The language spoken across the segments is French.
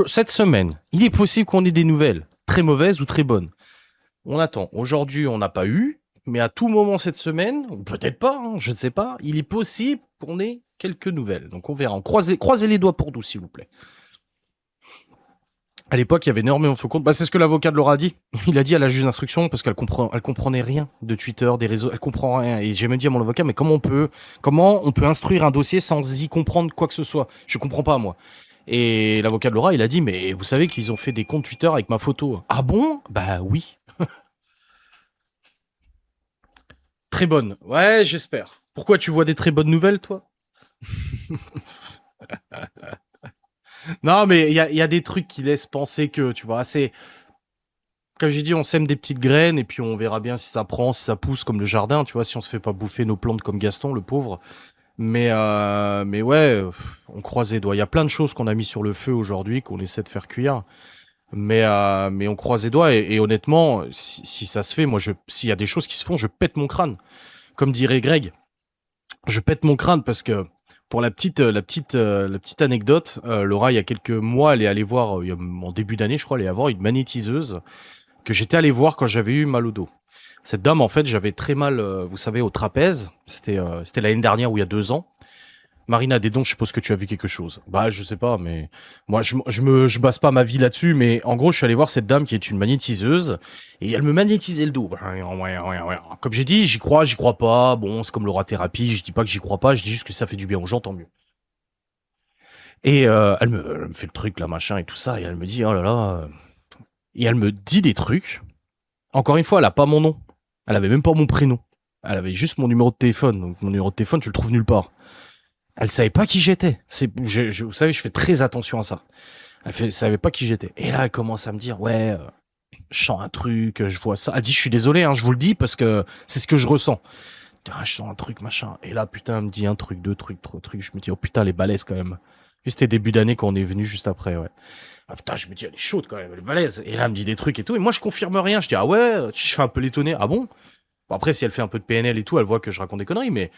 Cette semaine, il est possible qu'on ait des nouvelles, très mauvaises ou très bonnes. On attend. Aujourd'hui, on n'a pas eu, mais à tout moment cette semaine, ou peut-être pas, hein, je ne sais pas, il est possible qu'on ait quelques nouvelles. Donc on verra. Croisez les doigts pour nous, s'il vous plaît. À l'époque, il y avait énormément de faux comptes. Bah, c'est ce que l'avocat de Laura a dit. Il a dit à la juge d'instruction parce elle comprenait rien de Twitter, des réseaux, elle comprend rien. Et j'ai même dit à mon avocat, mais comment on peut instruire un dossier sans y comprendre quoi que ce soit? Je comprends pas, moi. Et l'avocat de Laura, il a dit, mais vous savez qu'ils ont fait des comptes Twitter avec ma photo. Ah bon? Bah oui. Très bonne. Ouais, j'espère. Pourquoi tu vois des très bonnes nouvelles, toi? Non, mais il y a des trucs qui laissent penser que, tu vois, c'est, comme j'ai dit, on sème des petites graines et puis on verra bien si ça prend, si ça pousse comme le jardin, tu vois, si on se fait pas bouffer nos plantes comme Gaston, le pauvre. Mais ouais, on croise les doigts. Il y a plein de choses qu'on a mis sur le feu aujourd'hui, qu'on essaie de faire cuire. Mais on croise les doigts et honnêtement, si ça se fait, s'il y a des choses qui se font, je pète mon crâne. Comme dirait Greg, je pète mon crâne parce que pour la petite anecdote, Laura, il y a quelques mois, elle est allée voir, en début d'année, je crois, elle est allée voir une magnétiseuse que j'étais allé voir quand j'avais eu mal au dos. Cette dame, en fait, j'avais très mal, vous savez, au trapèze. C'était l'année dernière ou il y a 2 ans. Marina Desdons, je suppose que tu as vu quelque chose. Bah, je sais pas, mais moi, je base pas ma vie là-dessus, mais en gros, je suis allé voir cette dame qui est une magnétiseuse, et elle me magnétisait le dos. Comme j'ai dit, j'y crois pas. Bon, c'est comme l'aura-thérapie, je dis pas que j'y crois pas, je dis juste que ça fait du bien aux gens, tant mieux. Et elle me fait le truc, là, machin, et tout ça, et elle me dit, oh là là, et elle me dit des trucs. Encore une fois, elle a pas mon nom. Elle avait même pas mon prénom. Elle avait juste mon numéro de téléphone. Donc, mon numéro de téléphone, tu le trouves nulle part. Elle savait pas qui j'étais. Vous savez, je fais très attention à ça. Elle savait pas qui j'étais. Et là, elle commence à me dire, ouais, je sens un truc, je vois ça. Elle dit, je suis désolé, hein, je vous le dis parce que c'est ce que je ressens. Ah, je sens un truc, machin. Et là, putain, elle me dit un truc, deux trucs, trois trucs. Je me dis, oh putain, elle est balèze quand même. Et c'était début d'année quand on est venu juste après, ouais. Ah putain, je me dis, elle est chaude quand même, elle est balèze. Et là, elle me dit des trucs et tout. Et moi, je confirme rien. Je dis, ah ouais, je fais un peu l'étonné. Ah bon? Bon, après, si elle fait un peu de PNL et tout, elle voit que je raconte des conneries, mais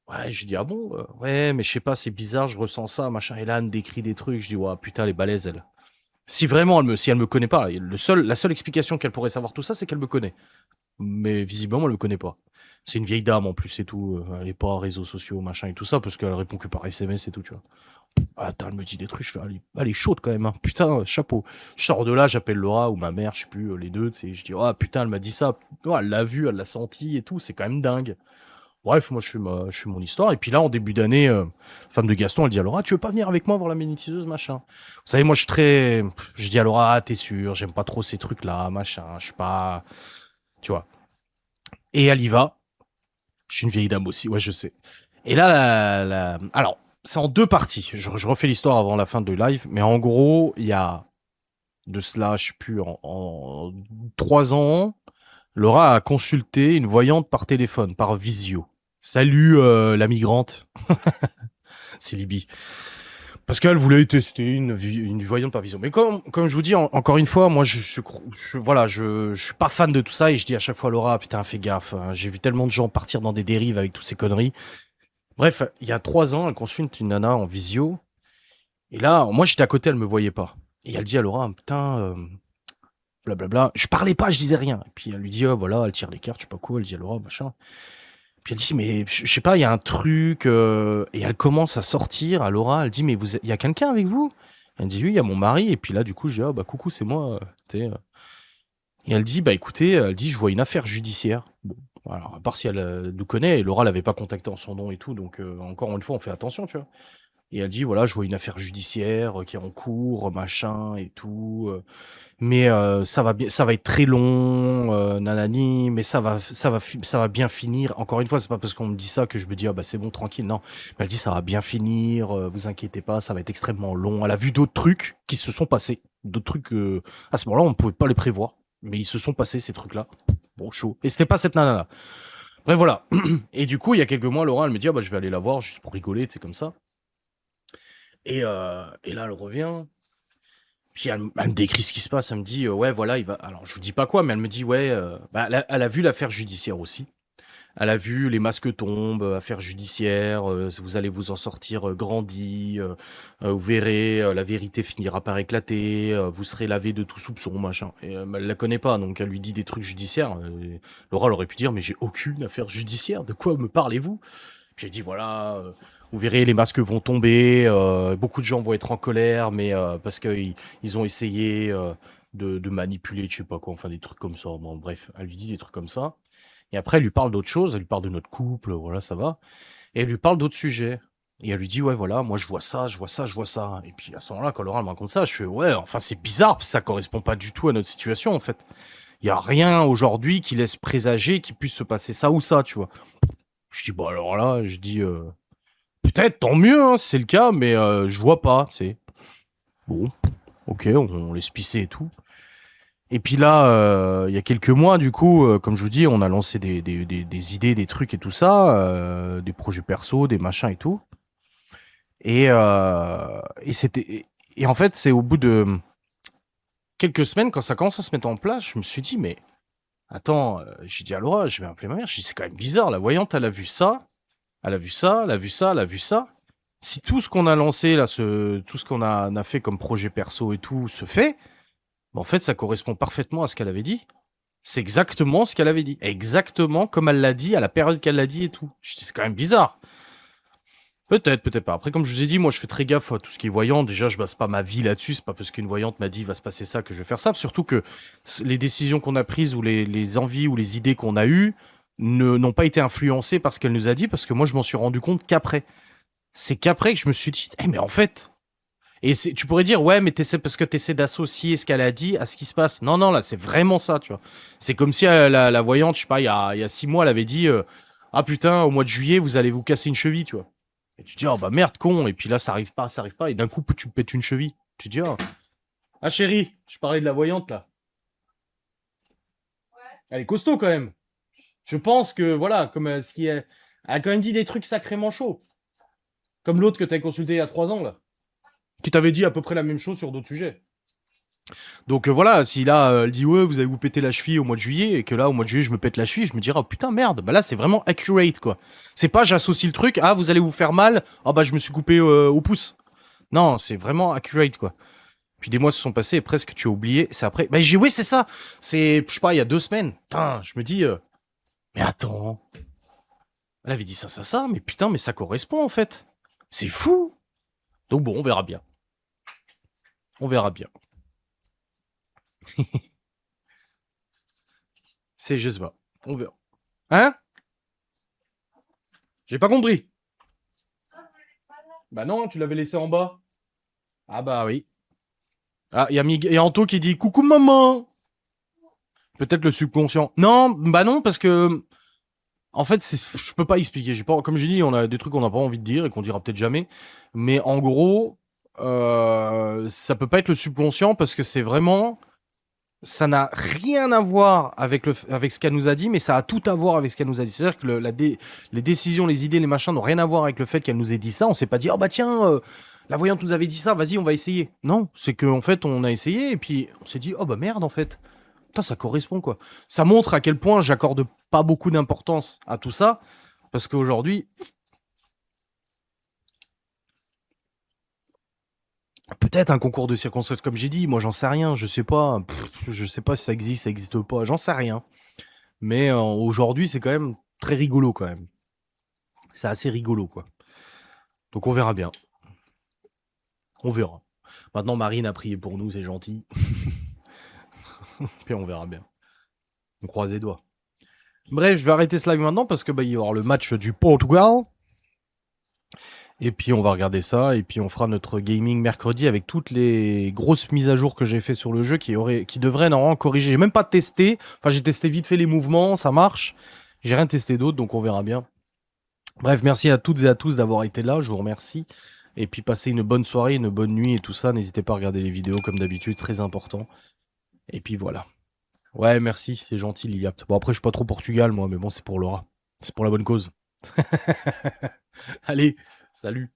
ouais, je dis, ah bon? Ouais, mais je sais pas, c'est bizarre, je ressens ça, machin. Et là, elle me décrit des trucs. Je dis, ouais, putain, elle est balèze, elle. Si vraiment, si elle me connaît pas, la seule explication qu'elle pourrait savoir tout ça, c'est qu'elle me connaît. Mais visiblement, elle me connaît pas. C'est une vieille dame en plus et tout. Elle est pas réseaux sociaux, machin et tout ça, parce qu'elle répond que par SMS et tout, tu vois. Ah, attends, elle me dit des trucs, je fais, elle est chaude quand même, hein. Putain, chapeau. Je sors de là, j'appelle Laura ou ma mère, je sais plus, les deux, tu sais. Je dis, oh putain, elle m'a dit ça. Oh, elle l'a vu, elle l'a senti et tout, c'est quand même dingue. Bref, moi je fais mon histoire. Et puis là, en début d'année, la femme de Gaston, elle dit à Laura, tu veux pas venir avec moi voir la magnétiseuse, machin. Vous savez, moi je suis très. Je dis à Laura, ah, t'es sûr, j'aime pas trop ces trucs-là, machin, je suis pas. Tu vois. Et elle y va. Je suis une vieille dame aussi, ouais, je sais. Et là, alors, c'est en deux parties. Je refais l'histoire avant la fin de live, mais en gros, il y a de cela, je sais plus, en 3 ans, Laura a consulté une voyante par téléphone, par visio. Salut la migrante, c'est Libye. Parce qu'elle voulait tester une voyante par visio. Mais comme je vous dis, encore une fois, moi voilà, je suis pas fan de tout ça et je dis à chaque fois à Laura, putain, fais gaffe, hein, j'ai vu tellement de gens partir dans des dérives avec toutes ces conneries. Bref, il y a 3 ans, elle consulte une nana en visio. Et là, moi j'étais à côté, elle me voyait pas. Et elle dit à Laura, putain, blablabla. Je parlais pas, je disais rien. Et puis elle lui dit, oh, voilà, elle tire les cartes, je sais pas quoi, elle dit à Laura, machin. Puis elle dit, mais je sais pas, il y a un truc. Et elle commence à sortir à Laura. Elle dit, mais il y a quelqu'un avec vous? Elle dit, oui, il y a mon mari. Et puis là, du coup, je dis, ah bah coucou, c'est moi. Et elle dit, bah écoutez, elle dit, je vois une affaire judiciaire. Bon, alors, à part si elle nous connaît, et Laura l'avait pas contacté en son nom et tout, donc encore une fois, on fait attention, tu vois. Et elle dit, voilà, je vois une affaire judiciaire qui est en cours, machin et tout. Mais ça va bien, ça va être très long, nanani, mais ça va bien finir. Encore une fois, c'est pas parce qu'on me dit ça que je me dis ah bah c'est bon tranquille. Non, mais elle dit ça va bien finir, vous inquiétez pas, ça va être extrêmement long. Elle a vu d'autres trucs qui se sont passés, d'autres trucs à ce moment-là on ne pouvait pas les prévoir, mais ils se sont passés ces trucs-là. Bon chaud. Et c'était pas cette nana-là. Bref voilà. Et du coup il y a quelques mois, Laura elle me dit ah bah je vais aller la voir juste pour rigoler, c'est comme ça. Et là elle revient. Puis elle me décrit ce qui se passe, elle me dit ouais voilà il va. Alors je vous dis pas quoi, mais elle me dit ouais, bah, elle a vu l'affaire judiciaire aussi. Elle a vu les masques tombent, affaire judiciaire, vous allez vous en sortir grandi, vous verrez, la vérité finira par éclater, vous serez lavé de tout soupçon, machin. Et elle la connaît pas, donc elle lui dit des trucs judiciaires. Laura, elle aurait pu dire, mais j'ai aucune affaire judiciaire, de quoi me parlez-vous? Puis elle dit, voilà, vous verrez, les masques vont tomber, beaucoup de gens vont être en colère, mais parce qu'ils ils ont essayé de manipuler, je sais pas quoi, enfin des trucs comme ça. Bon, bref, elle lui dit des trucs comme ça. Et après, elle lui parle d'autre chose, elle lui parle de notre couple, voilà, ça va. Et elle lui parle d'autres sujets. Et elle lui dit, ouais, voilà, moi je vois ça, je vois ça, je vois ça. Et puis à ce moment-là, quand Laura me raconte ça, je fais, ouais, enfin c'est bizarre, parce que ça correspond pas du tout à notre situation, en fait. Il y a rien aujourd'hui qui laisse présager qu'il puisse se passer ça ou ça, tu vois. Je dis, bah alors là, je dis, peut-être, tant mieux, hein, si c'est le cas, mais je vois pas, c'est bon, ok, on laisse pisser et tout. Et puis là, il y a quelques mois, du coup, comme je vous dis, on a lancé des idées, des trucs et tout ça, des projets perso, des machins et tout. Et c'était, et en fait, c'est au bout de quelques semaines, quand ça commence à se mettre en place, je me suis dit, mais attends, j'ai dit à Laura, je vais appeler ma mère, j'ai dit, c'est quand même bizarre, la voyante, elle a vu ça, elle a vu ça, elle a vu ça, elle a vu ça. Si tout ce qu'on a lancé, là, tout ce qu'on a fait comme projet perso et tout se fait, bah, en fait, ça correspond parfaitement à ce qu'elle avait dit. C'est exactement ce qu'elle avait dit. Exactement comme elle l'a dit, à la période qu'elle l'a dit et tout. Je dis, c'est quand même bizarre. Peut-être, peut-être pas. Après, comme je vous ai dit, moi, je fais très gaffe à tout ce qui est voyant. Déjà, je base pas ma vie là-dessus. C'est pas parce qu'une voyante m'a dit, il va se passer ça, que je vais faire ça. Surtout que les décisions qu'on a prises ou les envies ou les idées qu'on a eues n'ont pas été influencées par ce qu'elle nous a dit, parce que moi, je m'en suis rendu compte qu'après. C'est qu'après que je me suis dit, eh, mais en fait, et tu pourrais dire, ouais, mais parce que t'essaies d'associer ce qu'elle a dit à ce qui se passe. Non, non, là, c'est vraiment ça, tu vois. C'est comme si la voyante, je sais pas, il y a 6 mois, elle avait dit, ah putain, au mois de juillet, vous allez vous casser une cheville, tu vois. Et tu dis, oh bah merde, con. Et puis là, ça arrive pas, ça arrive pas. Et d'un coup, tu te pètes une cheville. Tu dis, oh. Ah chérie, je parlais de la voyante, là. Elle est costaud, quand même. Je pense que, voilà, comme ce qui est... Elle a quand même dit des trucs sacrément chauds. Comme l'autre que t'as consulté il y a 3 ans, là. Qui t'avait dit à peu près la même chose sur d'autres sujets. Donc voilà, si là elle dit ouais vous allez vous péter la cheville au mois de juillet et que là au mois de juillet je me pète la cheville, je me dirais oh putain merde, bah là c'est vraiment accurate quoi. C'est pas j'associe le truc, ah vous allez vous faire mal, ah bah je me suis coupé au pouce. Non, c'est vraiment accurate quoi. Puis des mois se sont passés et presque tu as oublié, c'est après. Bah j'ai oui c'est ça, c'est je sais pas il y a 2 semaines. Putain, je me dis mais attends, elle avait dit ça, mais putain mais ça correspond en fait. C'est fou. Donc bon on verra bien. On verra bien. C'est je sais pas, on verra. Hein? J'ai pas compris. Bah non, tu l'avais laissé en bas. Ah bah oui. Ah, il y a Anto qui dit coucou maman. Peut-être le subconscient. Non, bah non, parce que en fait, je peux pas expliquer. J'ai pas, comme j'ai dit, on a des trucs qu'on n'a pas envie de dire et qu'on dira peut-être jamais. Mais en gros, ça peut pas être le subconscient parce que c'est vraiment, ça n'a rien à voir avec avec ce qu'elle nous a dit, mais ça a tout à voir avec ce qu'elle nous a dit. C'est-à-dire que les décisions, les idées, les machins n'ont rien à voir avec le fait qu'elle nous ait dit ça. On s'est pas dit, oh bah tiens, la voyante nous avait dit ça, vas-y, on va essayer. Non, c'est qu'en fait, on a essayé et puis on s'est dit, oh bah merde, en fait. Putain, ça correspond quoi. Ça montre à quel point j'accorde pas beaucoup d'importance à tout ça, parce qu'aujourd'hui, peut-être un concours de circonstances, comme j'ai dit, moi j'en sais rien, je sais pas. Je sais pas si ça existe pas, j'en sais rien. Mais aujourd'hui, c'est quand même très rigolo quand même. C'est assez rigolo quoi. Donc on verra bien. On verra. Maintenant, Marine a prié pour nous, c'est gentil. Puis on verra bien. On croise les doigts. Bref, je vais arrêter ce live maintenant parce que bah, il va y avoir le match du Portugal. Et puis on va regarder ça. Et puis on fera notre gaming mercredi avec toutes les grosses mises à jour que j'ai fait sur le jeu qui devraient normalement corriger. J'ai même pas testé. Enfin, j'ai testé vite fait les mouvements, ça marche. J'ai rien testé d'autre, donc on verra bien. Bref, merci à toutes et à tous d'avoir été là. Je vous remercie. Et puis passez une bonne soirée, une bonne nuit et tout ça. N'hésitez pas à regarder les vidéos comme d'habitude, très important. Et puis voilà. Ouais, merci, c'est gentil, Liapt. Bon, après, je suis pas trop Portugal, moi, mais bon, c'est pour Laura. C'est pour la bonne cause. Allez, salut.